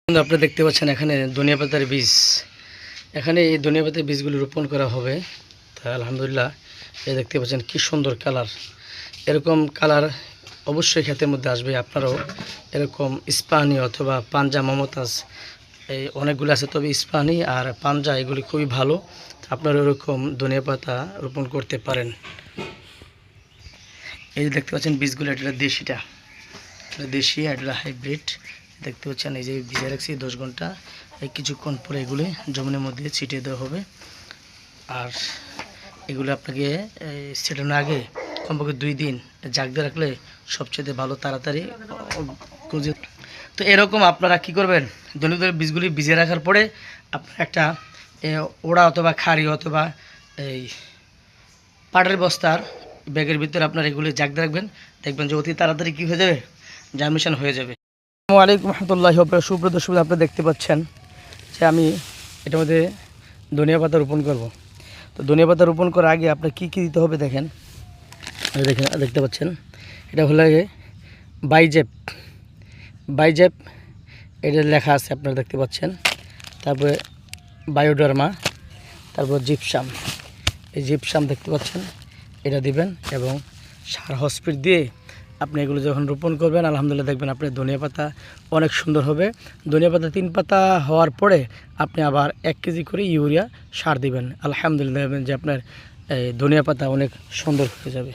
আপনারা দেখতে পাচ্ছেন এখানে ধনিয়া পাতার বীজ, এখানে এই ধনিয়া পাতার বীজগুলি রোপণ করা হবে। তা আলহামদুলিল্লাহ, এই দেখতে পাচ্ছেন কি সুন্দর কালার। এরকম কালার অবশ্যই ক্ষেতের মধ্যে আসবে। আপনারাও এরকম ইস্পানি অথবা পাঞ্জা মমতাজ এই অনেকগুলো আছে, তবে ইস্পানি আর পাঞ্জা এগুলি খুবই ভালো। আপনারা এরকম ধনিয়া পাতা রোপণ করতে পারেন। এই যে দেখতে পাচ্ছেন বীজগুলো, এটা দেশিটা, এটা দেশি, এটা হাইব্রিড। দেখতে পাচ্ছেন এই যে ভিজে রাখছি 10 ঘন্টা। এই কিছুক্ষণ পরে এগুলি জমিনের মধ্যে ছিটিয়ে দেওয়া হবে। আর এগুলো আপনাকে ছেটানোর আগে কমপক্ষে 2 দিন জাগ দিয়ে রাখলে সবচেয়ে ভালো, তাড়াতাড়ি গজে। তো এরকম আপনারা কি করবেন, ধনিয়া বীজগুলি ভিজে রাখার পরে আপনার একটা ওড়া অথবা খাড়ি অথবা এই পাটের বস্তার ব্যাগের ভিতরে আপনার এগুলি জাগ দিয়ে রাখবেন। দেখবেন যে অতি তাড়াতাড়ি কী হয়ে যাবে, জার্মিনেশন হয়ে যাবে। আসসালামু আলাইকুম রহমতুল্লাহি ওয়া বারাকাতুহু। সুপ্রিয় দর্শক, আপনারা দেখতে পাচ্ছেন যে আমি এটার মধ্যে ধনিয়া পাতা রোপণ করব। তো ধনিয়া পাতা রোপণ করার আগে আপনার কী কী দিতে হবে দেখেন, দেখতে পাচ্ছেন এটা হলো বাইজেপ, এটা লেখা আছে আপনারা দেখতে পাচ্ছেন। তারপরে বায়োডার্মা, তারপর জিপসাম, এই জিপসাম দেখতে পাচ্ছেন, এটা দিবেন। এবং সার হসপিট দিয়ে আপনি এগুলো যখন রোপণ করবেন, আলহামদুলিল্লাহ দেখবেন আপনার ধনিয়া পাতা অনেক সুন্দর হবে। ধনিয়া পাতা 3 পাতা হওয়ার পরে আপনি আবার 1 কেজি করে ইউরিয়া সার দিবেন। আলহামদুলিল্লাহ দেখবেন যে আপনার ধনিয়া পাতা অনেক সুন্দর হয়ে যাবে।